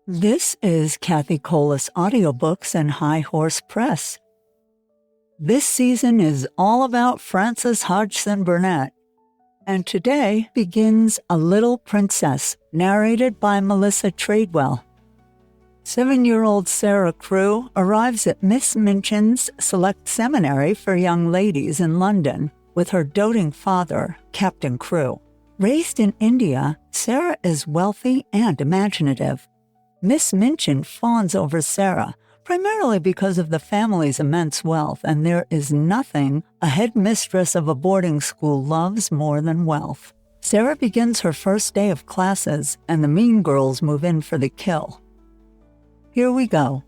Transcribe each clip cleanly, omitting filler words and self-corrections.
This is Cathi Audiobooks and High Horse Press. This season is all about Frances Hodgson Burnett, and today begins A Little Princess, narrated by Melissa Tradewell. 7-year-old Sara Crewe arrives at Miss Minchin's select seminary for young ladies in London with her doting father, Captain Crewe. Raised in India, Sara is wealthy and imaginative. Miss Minchin fawns over Sara, primarily because of the family's immense wealth, and there is nothing a headmistress of a boarding school loves more than wealth. Sara begins her first day of classes, and the mean girls move in for the kill. Here we go.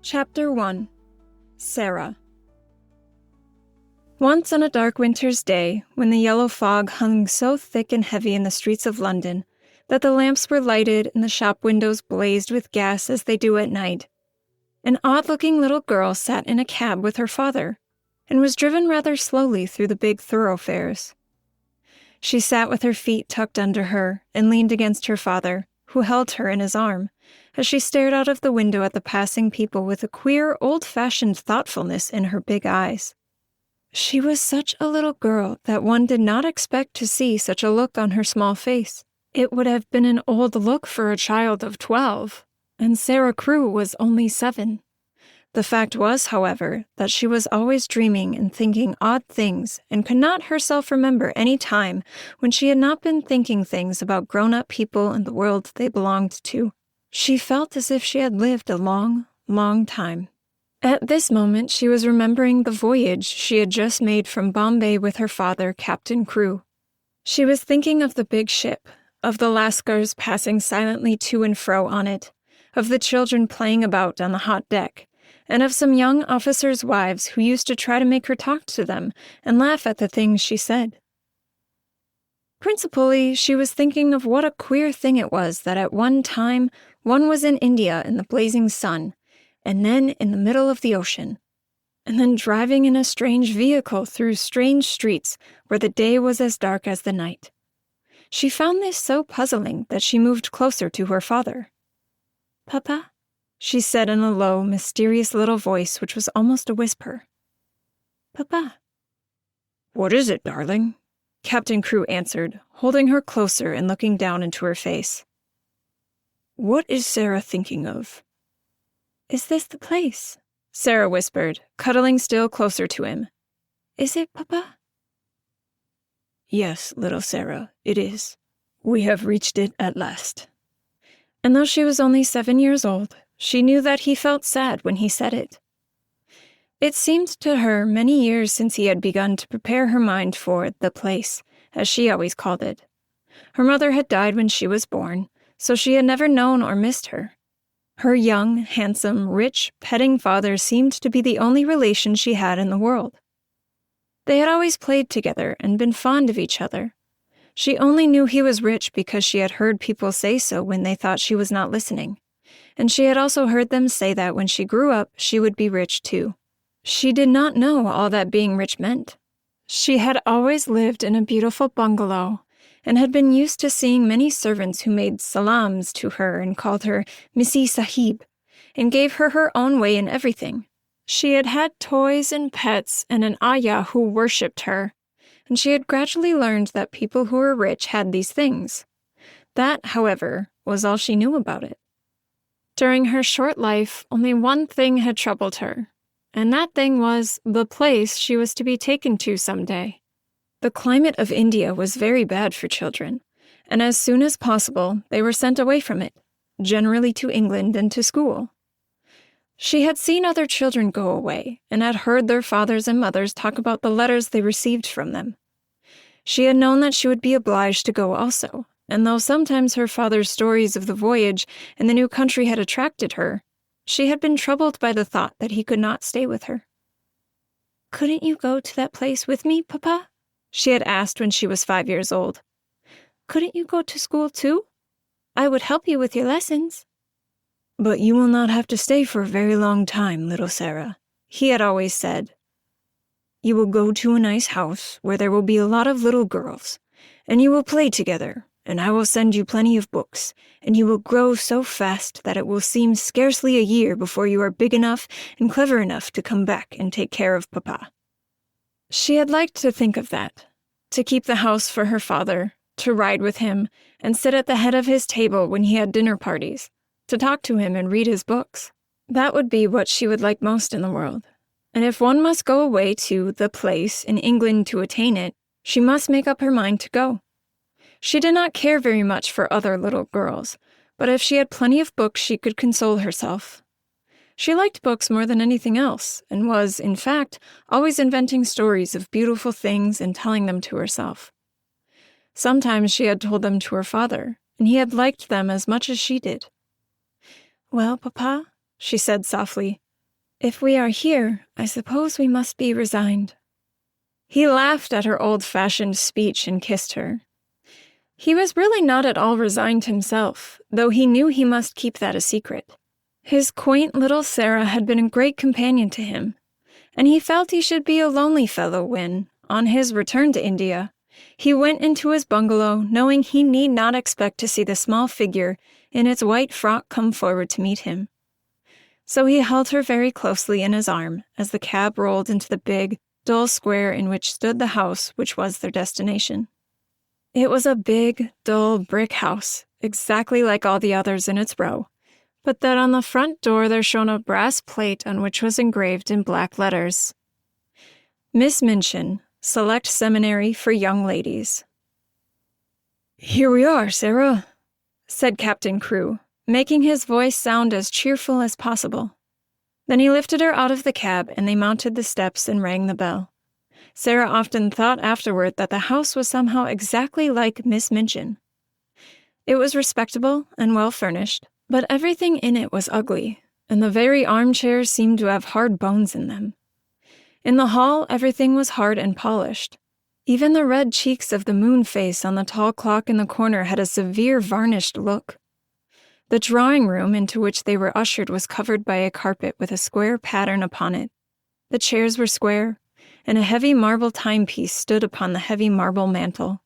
Chapter 1. Sara. Once on a dark winter's day, when the yellow fog hung so thick and heavy in the streets of London that the lamps were lighted and the shop windows blazed with gas as they do at night, an odd-looking little girl sat in a cab with her father and was driven rather slowly through the big thoroughfares. She sat with her feet tucked under her and leaned against her father, who held her in his arm, as she stared out of the window at the passing people with a queer, old-fashioned thoughtfulness in her big eyes. She was such a little girl that one did not expect to see such a look on her small face. It would have been an old look for a child of 12, and Sara Crewe was only 7. The fact was, however, that she was always dreaming and thinking odd things and could not herself remember any time when she had not been thinking things about grown-up people and the world they belonged to. She felt as if she had lived a long, long time. At this moment, she was remembering the voyage she had just made from Bombay with her father, Captain Crewe. She was thinking of the big ship, of the lascars passing silently to and fro on it, of the children playing about on the hot deck, and of some young officers' wives who used to try to make her talk to them and laugh at the things she said. Principally, she was thinking of what a queer thing it was that at one time one was in India in the blazing sun, and then in the middle of the ocean, and then driving in a strange vehicle through strange streets where the day was as dark as the night. She found this so puzzling that she moved closer to her father. "Papa?" she said in a low, mysterious little voice which was almost a whisper. "Papa?" "What is it, darling?" Captain Crewe answered, holding her closer and looking down into her face. "What is Sara thinking of?" "Is this the place?" Sara whispered, cuddling still closer to him. "Is it, Papa?" "Yes, little Sara, it is. We have reached it at last." And though she was only 7 years old, she knew that he felt sad when he said it. It seemed to her many years since he had begun to prepare her mind for the place, as she always called it. Her mother had died when she was born, so she had never known or missed her. Her young, handsome, rich, petting father seemed to be the only relation she had in the world. They had always played together and been fond of each other. She only knew he was rich because she had heard people say so when they thought she was not listening, and she had also heard them say that when she grew up she would be rich too. She did not know all that being rich meant. She had always lived in a beautiful bungalow, and had been used to seeing many servants who made salams to her and called her Missy Sahib, and gave her her own way in everything. She had had toys and pets and an ayah who worshipped her, and she had gradually learned that people who were rich had these things. That, however, was all she knew about it. During her short life, only one thing had troubled her, and that thing was the place she was to be taken to someday. The climate of India was very bad for children, and as soon as possible they were sent away from it, generally to England and to school. She had seen other children go away, and had heard their fathers and mothers talk about the letters they received from them. She had known that she would be obliged to go also, and though sometimes her father's stories of the voyage and the new country had attracted her, she had been troubled by the thought that he could not stay with her. "Couldn't you go to that place with me, Papa?" she had asked when she was 5 years old. "Couldn't you go to school too? I would help you with your lessons." "But you will not have to stay for a very long time, little Sara," he had always said. "You will go to a nice house where there will be a lot of little girls, and you will play together, and I will send you plenty of books, and you will grow so fast that it will seem scarcely a year before you are big enough and clever enough to come back and take care of Papa." She had liked to think of that, to keep the house for her father, to ride with him, and sit at the head of his table when he had dinner parties, to talk to him and read his books. That would be what she would like most in the world. And if one must go away to the place in England to attain it, she must make up her mind to go. She did not care very much for other little girls, but if she had plenty of books she could console herself. She liked books more than anything else, and was, in fact, always inventing stories of beautiful things and telling them to herself. Sometimes she had told them to her father, and he had liked them as much as she did. "Well, Papa," she said softly, "if we are here, I suppose we must be resigned." He laughed at her old-fashioned speech and kissed her. He was really not at all resigned himself, though he knew he must keep that a secret. His quaint little Sara had been a great companion to him, and he felt he should be a lonely fellow when, on his return to India, he went into his bungalow knowing he need not expect to see the small figure in its white frock come forward to meet him. So he held her very closely in his arm as the cab rolled into the big, dull square in which stood the house which was their destination. It was a big, dull brick house, exactly like all the others in its row, but that on the front door there shone a brass plate on which was engraved in black letters, "Miss Minchin, Select Seminary for Young Ladies." "Here we are, Sara," said Captain Crewe, making his voice sound as cheerful as possible. Then he lifted her out of the cab, and they mounted the steps and rang the bell. Sara often thought afterward that the house was somehow exactly like Miss Minchin. It was respectable and well furnished, but everything in it was ugly, and the very armchairs seemed to have hard bones in them. In the hall, everything was hard and polished. Even the red cheeks of the moon face on the tall clock in the corner had a severe varnished look. The drawing room into which they were ushered was covered by a carpet with a square pattern upon it. The chairs were square, and a heavy marble timepiece stood upon the heavy marble mantel.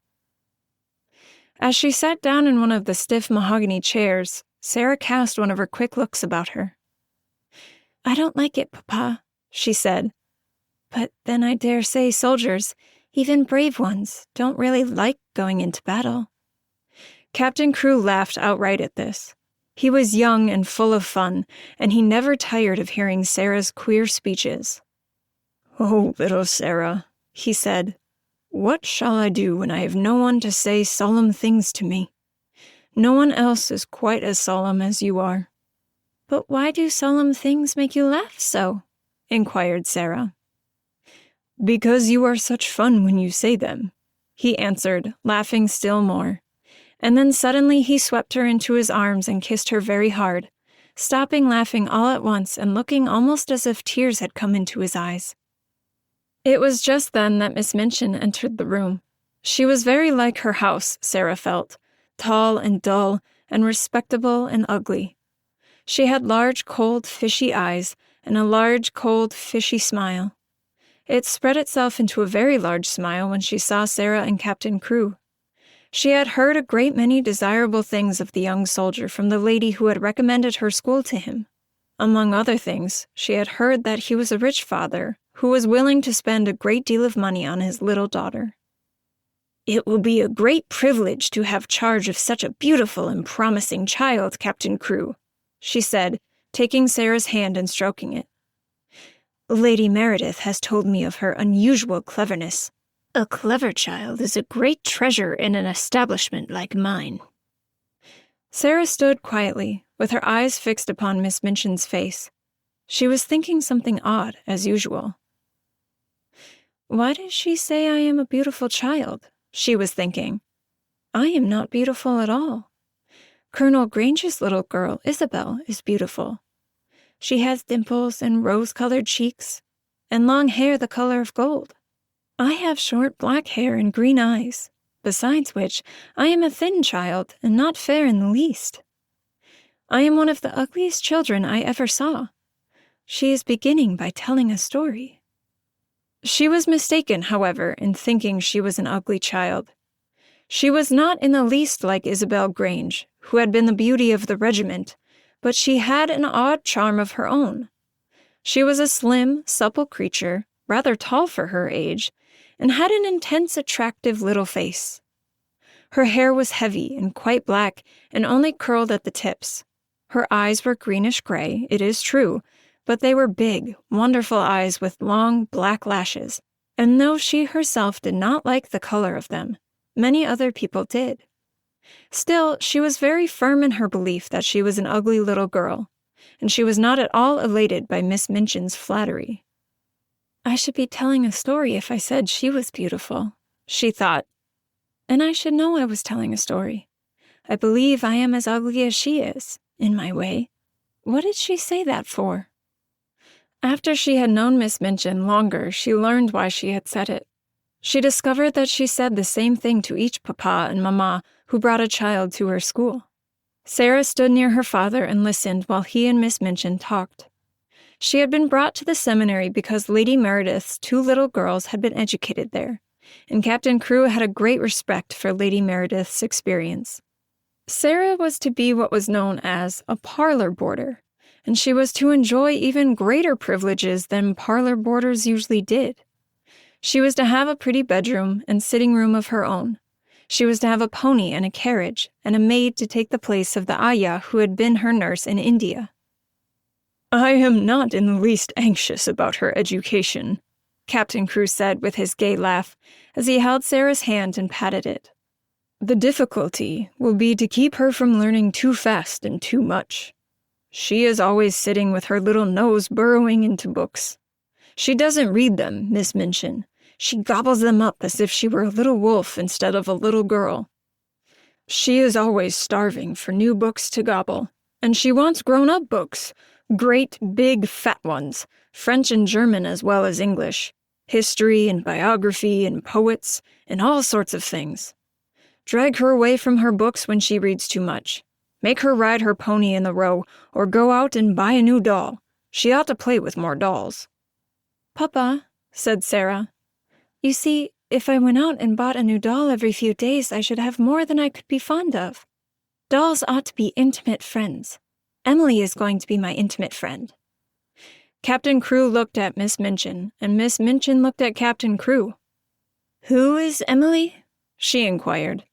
As she sat down in one of the stiff mahogany chairs, Sara cast one of her quick looks about her. "I don't like it, Papa," she said. "But then I dare say soldiers, even brave ones, don't really like going into battle." Captain Crewe laughed outright at this. He was young and full of fun, and he never tired of hearing Sara's queer speeches. "Oh, little Sara," he said, "what shall I do when I have no one to say solemn things to me? No one else is quite as solemn as you are." "But why do solemn things make you laugh so?" inquired Sara. "Because you are such fun when you say them," he answered, laughing still more. And then suddenly he swept her into his arms and kissed her very hard, stopping laughing all at once and looking almost as if tears had come into his eyes. It was just then that Miss Minchin entered the room. She was very like her house, Sara felt, tall and dull and respectable and ugly. She had large, cold, fishy eyes and a large, cold, fishy smile. It spread itself into a very large smile when she saw Sara and Captain Crewe. She had heard a great many desirable things of the young soldier from the lady who had recommended her school to him. Among other things, she had heard that he was a rich father who was willing to spend a great deal of money on his little daughter. "It will be a great privilege to have charge of such a beautiful and promising child, Captain Crewe," she said, taking Sara's hand and stroking it. "Lady Meredith has told me of her unusual cleverness. A clever child is a great treasure in an establishment like mine." Sara stood quietly, with her eyes fixed upon Miss Minchin's face. She was thinking something odd, as usual. "Why does she say I am a beautiful child?" she was thinking. "I am not beautiful at all. Colonel Grange's little girl, Isabel, is beautiful. She has dimples and rose-colored cheeks, and long hair the color of gold. I have short black hair and green eyes, besides which I am a thin child and not fair in the least. I am one of the ugliest children I ever saw. She is beginning by telling a story." She was mistaken, however, in thinking she was an ugly child. She was not in the least like Isabel Grange, who had been the beauty of the regiment, but she had an odd charm of her own. She was a slim, supple creature, rather tall for her age, and had an intense, attractive little face. Her hair was heavy and quite black and only curled at the tips. Her eyes were greenish-gray, it is true, but they were big, wonderful eyes with long, black lashes, and though she herself did not like the color of them, many other people did. Still, she was very firm in her belief that she was an ugly little girl, and she was not at all elated by Miss Minchin's flattery. I should be telling a story if I said she was beautiful, she thought. And I should know I was telling a story. I believe I am as ugly as she is, in my way. What did she say that for? After she had known Miss Minchin longer, she learned why she had said it. She discovered that she said the same thing to each papa and mamma who brought a child to her school. Sara stood near her father and listened while he and Miss Minchin talked. She had been brought to the seminary because Lady Meredith's 2 little girls had been educated there, and Captain Crewe had a great respect for Lady Meredith's experience. Sara was to be what was known as a parlor boarder, and she was to enjoy even greater privileges than parlor boarders usually did. She was to have a pretty bedroom and sitting room of her own. She was to have a pony and a carriage, and a maid to take the place of the ayah who had been her nurse in India. I am not in the least anxious about her education, Captain Crewe said with his gay laugh, as he held Sara's hand and patted it. The difficulty will be to keep her from learning too fast and too much. She is always sitting with her little nose burrowing into books. She doesn't read them, Miss Minchin. She gobbles them up as if she were a little wolf instead of a little girl. She is always starving for new books to gobble, and she wants grown-up books, great, big, fat ones, French and German as well as English, history and biography and poets, and all sorts of things. Drag her away from her books when she reads too much. Make her ride her pony in the Row, or go out and buy a new doll. She ought to play with more dolls. Papa, said Sara, you see, if I went out and bought a new doll every few days, I should have more than I could be fond of. Dolls ought to be intimate friends. Emily is going to be my intimate friend. Captain Crewe looked at Miss Minchin, and Miss Minchin looked at Captain Crewe. Who is Emily? She inquired.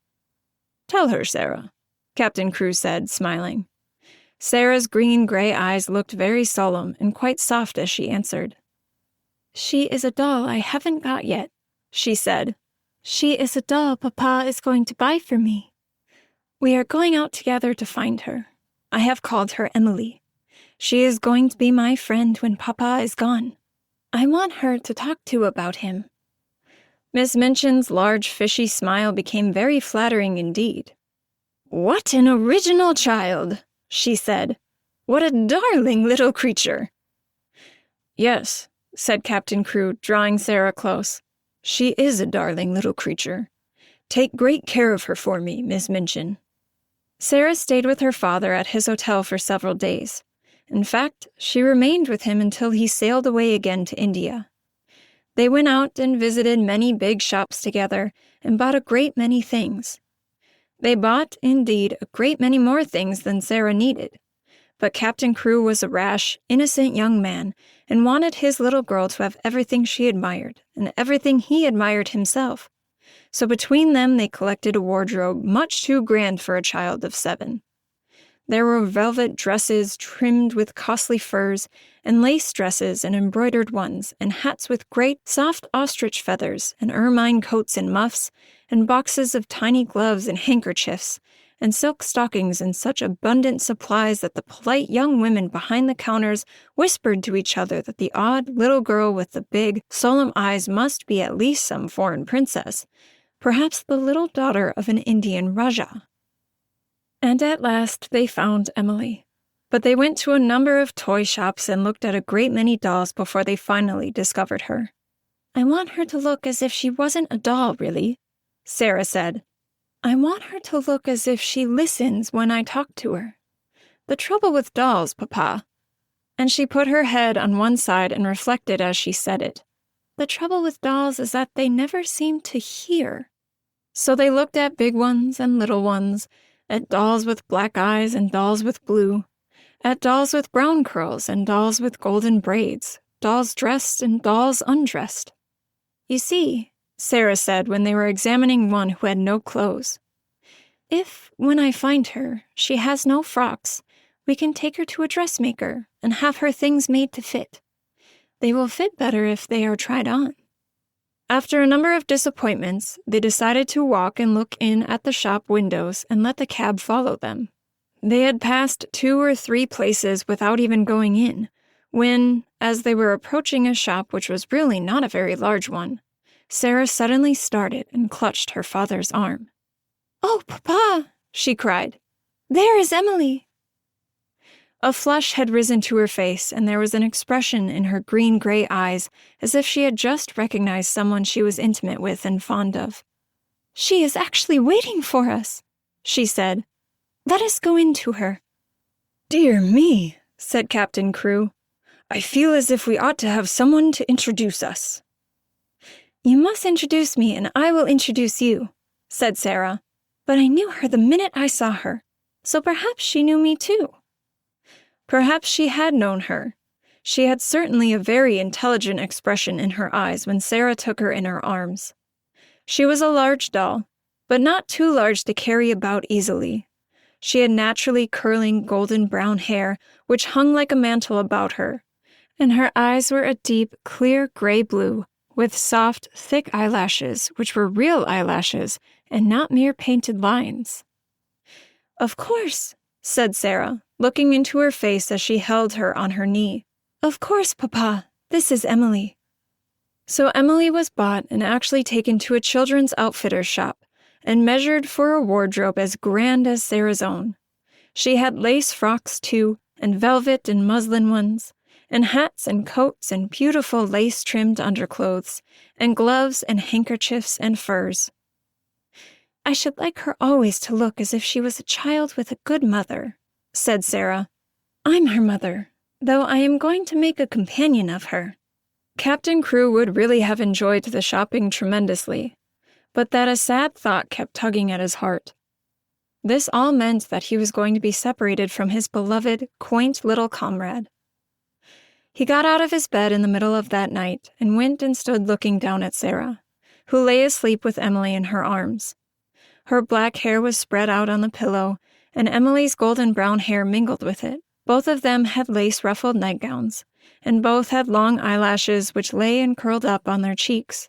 Tell her, Sara, Captain Crewe said, smiling. Sara's green-gray eyes looked very solemn and quite soft as she answered. She is a doll I haven't got yet, she said. She is a doll Papa is going to buy for me. We are going out together to find her. I have called her Emily. She is going to be my friend when Papa is gone. I want her to talk to about him. Miss Minchin's large fishy smile became very flattering indeed. What an original child, she said. What a darling little creature. Yes, said Captain Crewe, drawing Sara close. She is a darling little creature. Take great care of her for me, Miss Minchin. Sara stayed with her father at his hotel for several days. In fact, she remained with him until he sailed away again to India. They went out and visited many big shops together and bought a great many things. They bought, indeed, a great many more things than Sara needed. But Captain Crewe was a rash, innocent young man and wanted his little girl to have everything she admired and everything he admired himself. So between them they collected a wardrobe much too grand for a child of 7. There were velvet dresses trimmed with costly furs, and lace dresses and embroidered ones, and hats with great soft ostrich feathers, and ermine coats and muffs, and boxes of tiny gloves and handkerchiefs, and silk stockings in such abundant supplies that the polite young women behind the counters whispered to each other that the odd little girl with the big, solemn eyes must be at least some foreign princess, perhaps the little daughter of an Indian Rajah. And at last they found Emily. But they went to a number of toy shops and looked at a great many dolls before they finally discovered her. I want her to look as if she wasn't a doll, really, Sara said. I want her to look as if she listens when I talk to her. The trouble with dolls, Papa. And she put her head on one side and reflected as she said it. The trouble with dolls is that they never seem to hear. So they looked at big ones and little ones, at dolls with black eyes and dolls with blue, at dolls with brown curls and dolls with golden braids, dolls dressed and dolls undressed. "You see," Sara said when they were examining one who had no clothes, "if, when I find her, she has no frocks, we can take her to a dressmaker and have her things made to fit. They will fit better if they are tried on." After a number of disappointments, they decided to walk and look in at the shop windows and let the cab follow them. They had passed 2 or 3 places without even going in, when, as they were approaching a shop which was really not a very large one, Sara suddenly started and clutched her father's arm. "Oh, Papa!" she cried. "There is Emily!" A flush had risen to her face, and there was an expression in her green-gray eyes as if she had just recognized someone she was intimate with and fond of. "She is actually waiting for us," she said. "Let us go in to her." "Dear me," said Captain Crewe. "I feel as if we ought to have someone to introduce us." "You must introduce me, and I will introduce you," said Sara. "But I knew her the minute I saw her, so perhaps she knew me too." Perhaps she had known her. She had certainly a very intelligent expression in her eyes when Sara took her in her arms. She was a large doll, but not too large to carry about easily. She had naturally curling golden brown hair, which hung like a mantle about her, and her eyes were a deep, clear gray blue, with soft, thick eyelashes, which were real eyelashes and not mere painted lines. "Of course," said Sara, looking into her face as she held her on her knee. "Of course, Papa, this is Emily." So Emily was bought and actually taken to a children's outfitter's shop and measured for a wardrobe as grand as Sara's own. She had lace frocks, too, and velvet and muslin ones, and hats and coats and beautiful lace-trimmed underclothes, and gloves and handkerchiefs and furs. "I should like her always to look as if she was a child with a good mother," said Sara. "I'm her mother, though I am going to make a companion of her." Captain Crewe would really have enjoyed the shopping tremendously, but that a sad thought kept tugging at his heart. This all meant that he was going to be separated from his beloved, quaint little comrade. He got out of his bed in the middle of that night and went and stood looking down at Sara, who lay asleep with Emily in her arms. Her black hair was spread out on the pillow, and Emily's golden brown hair mingled with it. Both of them had lace-ruffled nightgowns, and both had long eyelashes which lay and curled up on their cheeks.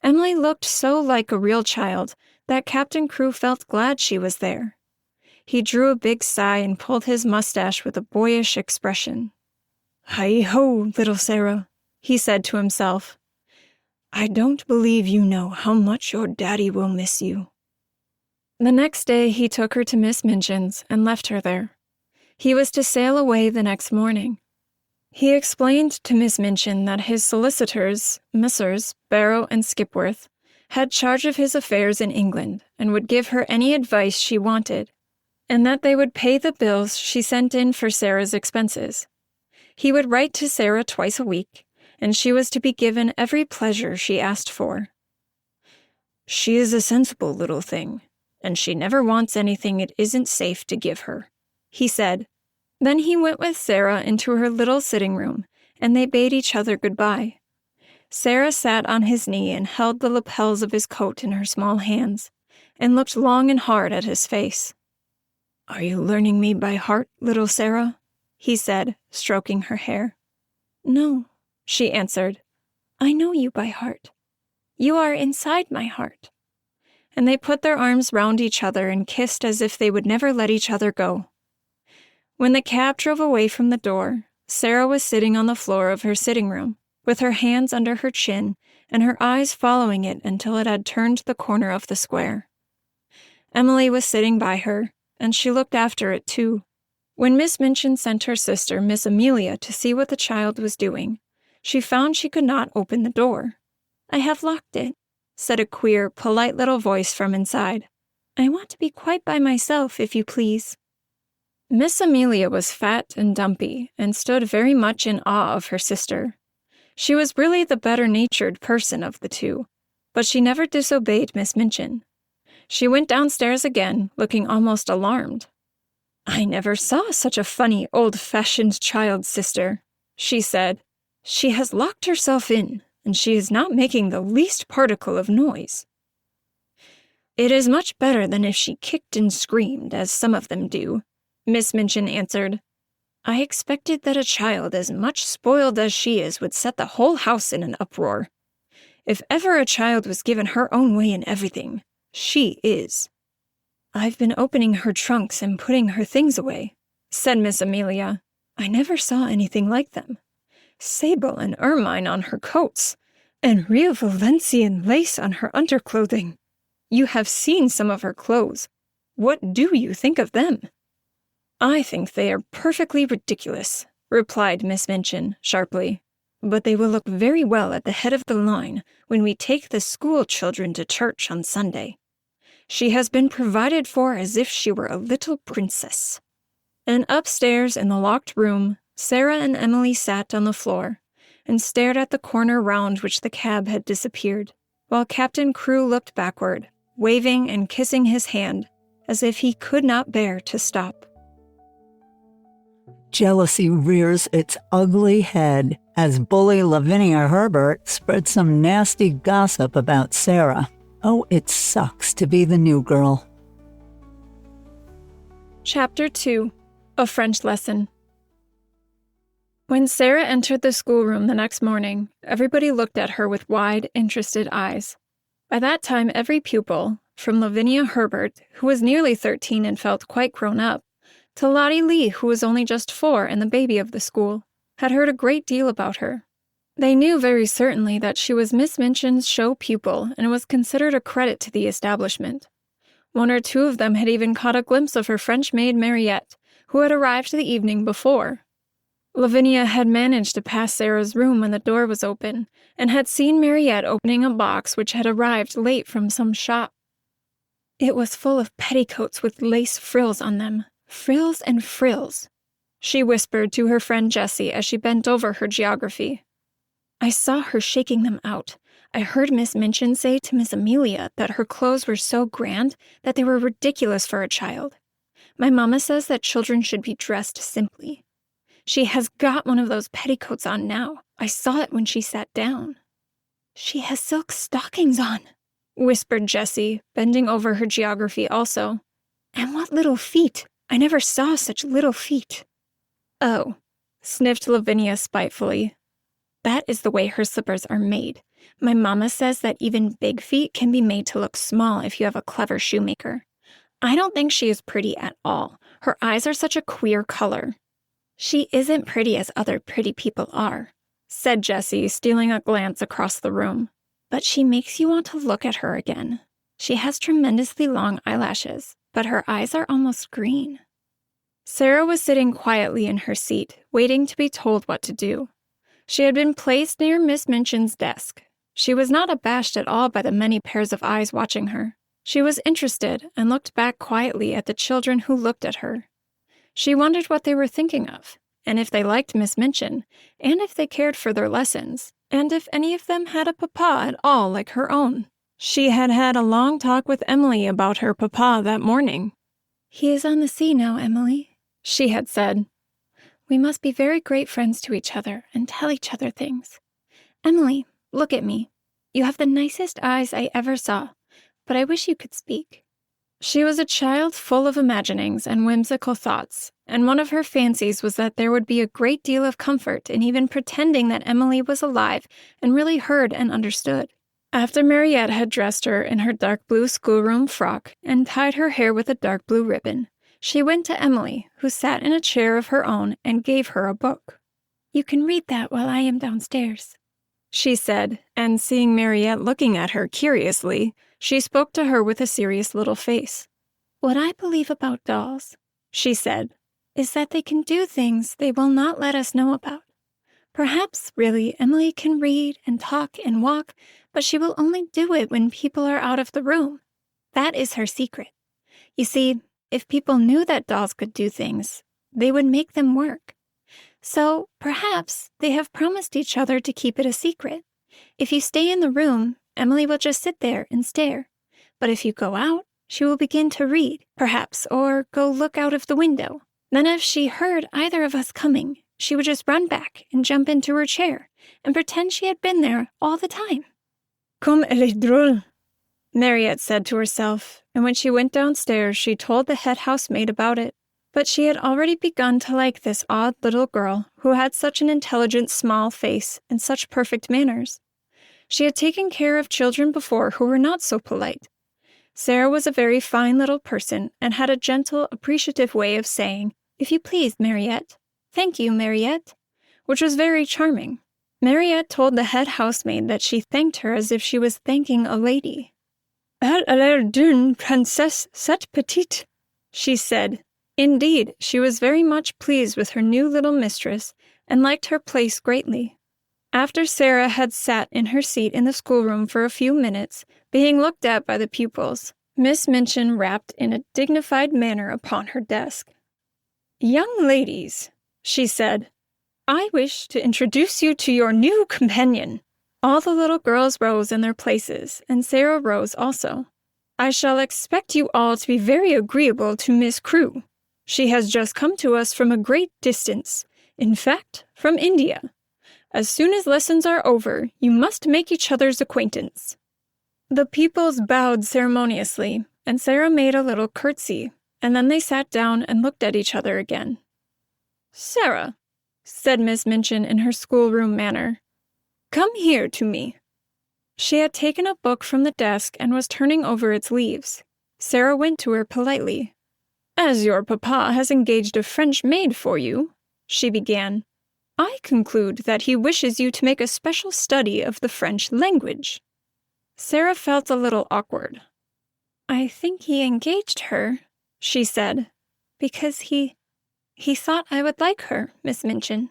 Emily looked so like a real child that Captain Crewe felt glad she was there. He drew a big sigh and pulled his mustache with a boyish expression. "Hi-ho, little Sara," he said to himself. "I don't believe you know how much your daddy will miss you." The next day he took her to Miss Minchin's and left her there. He was to sail away the next morning. He explained to Miss Minchin that his solicitors, Messrs. Barrow and Skipworth, had charge of his affairs in England and would give her any advice she wanted, and that they would pay the bills she sent in for Sara's expenses. He would write to Sara twice a week, and she was to be given every pleasure she asked for. "She is a sensible little thing, and she never wants anything it isn't safe to give her," he said. Then he went with Sara into her little sitting room, and they bade each other goodbye. Sara sat on his knee and held the lapels of his coat in her small hands, and looked long and hard at his face. "Are you learning me by heart, little Sara?" he said, stroking her hair. "No," she answered. "I know you by heart. You are inside my heart." And they put their arms round each other and kissed as if they would never let each other go. When the cab drove away from the door, Sara was sitting on the floor of her sitting room, with her hands under her chin and her eyes following it until it had turned the corner of the square. Emily was sitting by her, and she looked after it too. When Miss Minchin sent her sister, Miss Amelia, to see what the child was doing, she found she could not open the door. "I have locked it," said a queer, polite little voice from inside. "I want to be quite by myself, if you please." Miss Amelia was fat and dumpy, and stood very much in awe of her sister. She was really the better-natured person of the two, But she never disobeyed Miss Minchin. She went downstairs again, looking almost alarmed. "I never saw such a funny, old-fashioned child, sister," she said. "She has locked herself in, and she is not making the least particle of noise." "It is much better than if she kicked and screamed, as some of them do," Miss Minchin answered. "I expected that a child as much spoiled as she is would set the whole house in an uproar. If ever a child was given her own way in everything, she is." "I've been opening her trunks and putting her things away," said Miss Amelia. "I never saw anything like them. Sable and ermine on her coats, and real Valencian lace on her underclothing. You have seen some of her clothes. What do you think of them?" "I think they are perfectly ridiculous," replied Miss Minchin sharply. "But they will look very well at the head of the line when we take the school children to church on Sunday. She has been provided for as if she were a little princess." And upstairs in the locked room, Sara and Emily sat on the floor and stared at the corner round which the cab had disappeared, while Captain Crewe looked backward, waving and kissing his hand as if he could not bear to stop. Jealousy rears its ugly head as bully Lavinia Herbert spread some nasty gossip about Sara. Oh, it sucks to be the new girl. Chapter 2. A French Lesson. When Sara entered the schoolroom the next morning, everybody looked at her with wide, interested eyes. By that time, every pupil, from Lavinia Herbert, who was nearly 13 and felt quite grown up, to Lottie Lee, who was only just 4 and the baby of the school, had heard a great deal about her. They knew very certainly that she was Miss Minchin's show pupil and was considered a credit to the establishment. One or two of them had even caught a glimpse of her French maid Mariette, who had arrived the evening before. Lavinia had managed to pass Sara's room when the door was open, and had seen Mariette opening a box which had arrived late from some shop. It was full of petticoats with lace frills on them. "Frills and frills," she whispered to her friend Jessie as she bent over her geography. "I saw her shaking them out. I heard Miss Minchin say to Miss Amelia that her clothes were so grand that they were ridiculous for a child. My mamma says that children should be dressed simply. She has got one of those petticoats on now. I saw it when she sat down." "She has silk stockings on," whispered Jessie, bending over her geography also. "And what little feet! I never saw such little feet." "Oh," sniffed Lavinia spitefully. "That is the way her slippers are made. My mamma says that even big feet can be made to look small if you have a clever shoemaker. I don't think she is pretty at all. Her eyes are such a queer color." "She isn't pretty as other pretty people are," said Jessie, stealing a glance across the room. "But she makes you want to look at her again. She has tremendously long eyelashes, but her eyes are almost green." Sara was sitting quietly in her seat, waiting to be told what to do. She had been placed near Miss Minchin's desk. She was not abashed at all by the many pairs of eyes watching her. She was interested and looked back quietly at the children who looked at her. She wondered what they were thinking of, and if they liked Miss Minchin, and if they cared for their lessons, and if any of them had a papa at all like her own. She had had a long talk with Emily about her papa that morning. "He is on the sea now, Emily," she had said. "We must be very great friends to each other and tell each other things. Emily, look at me. You have the nicest eyes I ever saw, but I wish you could speak." She was a child full of imaginings and whimsical thoughts, and one of her fancies was that there would be a great deal of comfort in even pretending that Emily was alive and really heard and understood. After Mariette had dressed her in her dark blue schoolroom frock and tied her hair with a dark blue ribbon, she went to Emily, who sat in a chair of her own, and gave her a book. "You can read that while I am downstairs," she said, and seeing Mariette looking at her curiously, she spoke to her with a serious little face. "What I believe about dolls," she said, "is that they can do things they will not let us know about. Perhaps, really, Emily can read and talk and walk, but she will only do it when people are out of the room. That is her secret. You see, if people knew that dolls could do things, they would make them work. So, perhaps, they have promised each other to keep it a secret. If you stay in the room, Emily will just sit there and stare. But if you go out, she will begin to read, perhaps, or go look out of the window. Then if she heard either of us coming, she would just run back and jump into her chair and pretend she had been there all the time. Comme elle est drôle, Mariette said to herself, and when she went downstairs, she told the head housemaid about it. But she had already begun to like this odd little girl who had such an intelligent small face and such perfect manners. She had taken care of children before who were not so polite. Sara was a very fine little person and had a gentle, appreciative way of saying, "If you please, Mariette. Thank you, Mariette," which was very charming. Mariette told the head housemaid that she thanked her as if she was thanking a lady. "Elle a l'air d'une princesse cette petite," she said. Indeed, she was very much pleased with her new little mistress and liked her place greatly. After Sara had sat in her seat in the schoolroom for a few minutes, being looked at by the pupils, Miss Minchin rapped in a dignified manner upon her desk. "Young ladies," she said, "I wish to introduce you to your new companion." All the little girls rose in their places, and Sara rose also. "I shall expect you all to be very agreeable to Miss Crewe. She has just come to us from a great distance, in fact, from India. As soon as lessons are over, you must make each other's acquaintance." The pupils bowed ceremoniously, and Sara made a little curtsy, and then they sat down and looked at each other again. "Sara," said Miss Minchin in her schoolroom manner, "come here to me." She had taken a book from the desk and was turning over its leaves. Sara went to her politely. "As your papa has engaged a French maid for you," she began, "I conclude that he wishes you to make a special study of the French language." Sara felt a little awkward. "I think he engaged her," she said, "because he thought I would like her, Miss Minchin."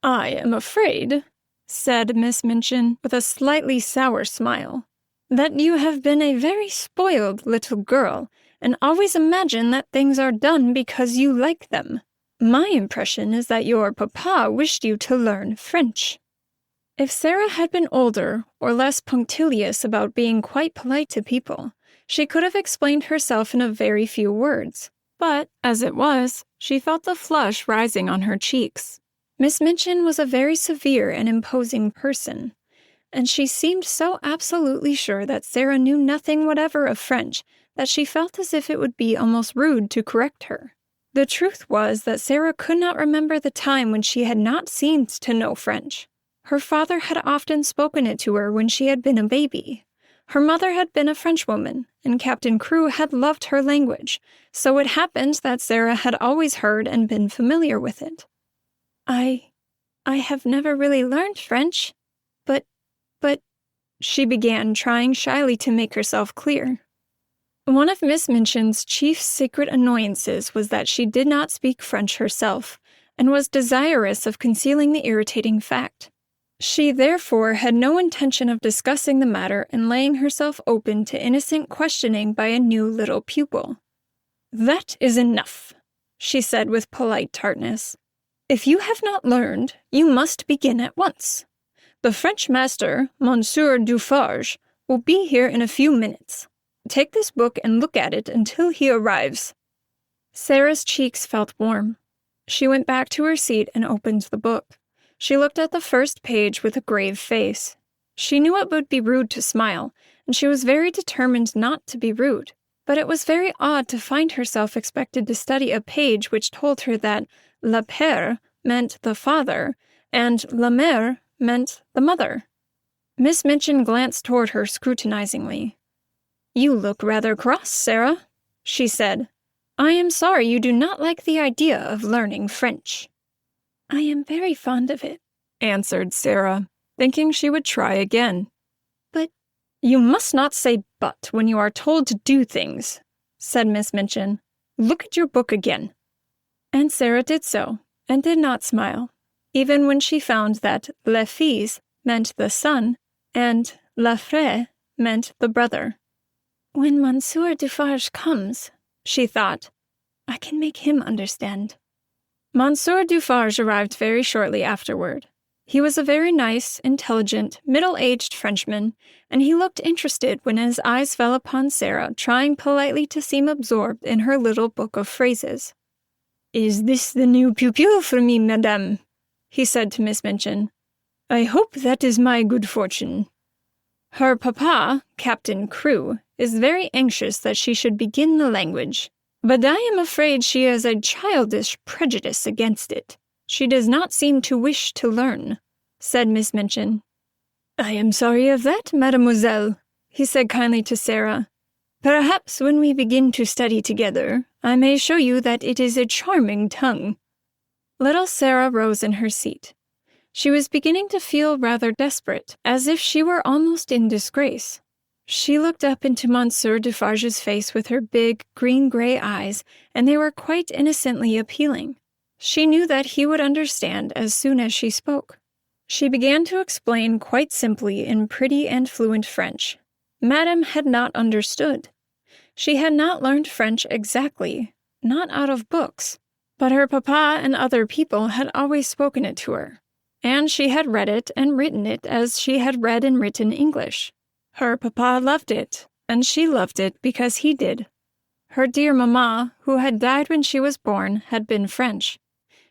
"I am afraid," said Miss Minchin with a slightly sour smile, "that you have been a very spoiled little girl and always imagine that things are done because you like them. My impression is that your papa wished you to learn French." If Sara had been older or less punctilious about being quite polite to people, she could have explained herself in a very few words. But, as it was, she felt the flush rising on her cheeks. Miss Minchin was a very severe and imposing person, and she seemed so absolutely sure that Sara knew nothing whatever of French that she felt as if it would be almost rude to correct her. The truth was that Sara could not remember the time when she had not seemed to know French. Her father had often spoken it to her when she had been a baby. Her mother had been a Frenchwoman, and Captain Crewe had loved her language, so it happened that Sara had always heard and been familiar with it. I have never really learned French, but, she began, trying shyly to make herself clear. One of Miss Minchin's chief secret annoyances was that she did not speak French herself, and was desirous of concealing the irritating fact. She therefore had no intention of discussing the matter and laying herself open to innocent questioning by a new little pupil. "That is enough," she said with polite tartness. "If you have not learned, you must begin at once. The French master, Monsieur Dufarge, will be here in a few minutes. Take this book and look at it until he arrives." Sara's cheeks felt warm. She went back to her seat and opened the book. She looked at the first page with a grave face. She knew it would be rude to smile, and she was very determined not to be rude. But it was very odd to find herself expected to study a page which told her that le père meant the father, and la mère meant the mother. Miss Minchin glanced toward her scrutinizingly. "You look rather cross, Sara," she said. "I am sorry you do not like the idea of learning French." "I am very fond of it," answered Sara, thinking she would try again. "But—" "You must not say 'but' when you are told to do things," said Miss Minchin. "Look at your book again." And Sara did so, and did not smile, even when she found that le fils meant the son, and le frère meant the brother. "When Monsieur Dufarge comes," she thought, "I can make him understand." Monsieur Dufarge arrived very shortly afterward. He was a very nice, intelligent, middle-aged Frenchman, and he looked interested when his eyes fell upon Sara, trying politely to seem absorbed in her little book of phrases. "Is this the new pupil for me, madame?" he said to Miss Minchin. "I hope that is my good fortune. Her papa, Captain Crewe, is very anxious that she should begin the language, but I am afraid she has a childish prejudice against it. She does not seem to wish to learn," said Miss Minchin. "I am sorry of that, mademoiselle," he said kindly to Sara. "Perhaps when we begin to study together, I may show you that it is a charming tongue." Little Sara rose in her seat. She was beginning to feel rather desperate, as if she were almost in disgrace. She looked up into Monsieur Defarge's face with her big, green-gray eyes, and they were quite innocently appealing. She knew that he would understand as soon as she spoke. She began to explain quite simply in pretty and fluent French. Madame had not understood. She had not learned French exactly, not out of books, but her papa and other people had always spoken it to her, and she had read it and written it as she had read and written English. Her papa loved it, and she loved it because he did. Her dear mamma, who had died when she was born, had been French.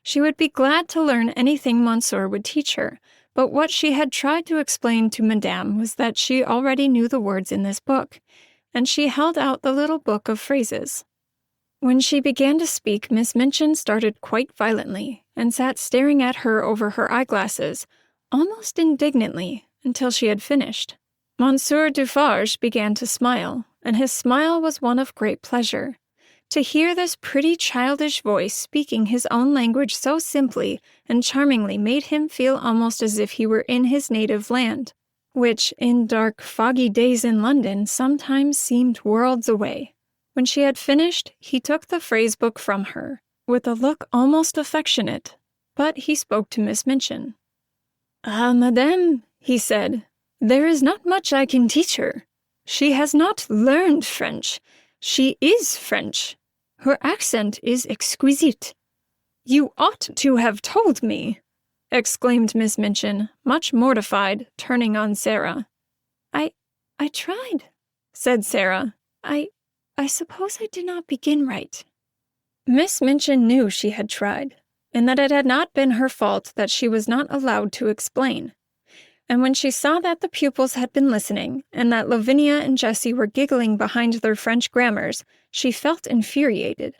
She would be glad to learn anything Monsieur would teach her, but what she had tried to explain to Madame was that she already knew the words in this book, and she held out the little book of phrases. When she began to speak, Miss Minchin started quite violently, and sat staring at her over her eyeglasses, almost indignantly, until she had finished. Monsieur Defarge began to smile, and his smile was one of great pleasure. To hear this pretty childish voice speaking his own language so simply and charmingly made him feel almost as if he were in his native land, which, in dark, foggy days in London, sometimes seemed worlds away. When she had finished, he took the phrase-book from her, with a look almost affectionate, but he spoke to Miss Minchin. "Ah, madame," he said, "there is not much I can teach her. She has not learned French. She is French. Her accent is exquisite." "You ought to have told me," exclaimed Miss Minchin, much mortified, turning on Sara. I tried," said Sara. I suppose I did not begin right." Miss Minchin knew she had tried, and that it had not been her fault that she was not allowed to explain. And when she saw that the pupils had been listening, and that Lavinia and Jessie were giggling behind their French grammars, she felt infuriated.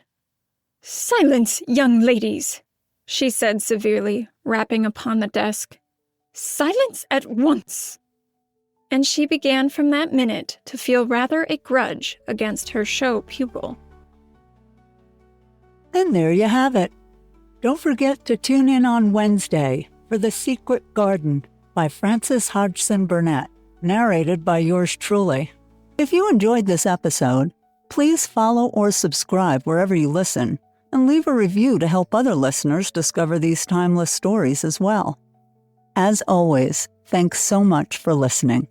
"Silence, young ladies!" she said severely, rapping upon the desk. "Silence at once!" And she began from that minute to feel rather a grudge against her show pupil. And there you have it. Don't forget to tune in on Wednesday for The Secret Garden by Frances Hodgson Burnett, narrated by yours truly. If you enjoyed this episode, please follow or subscribe wherever you listen, and leave a review to help other listeners discover these timeless stories as well. As always, thanks so much for listening.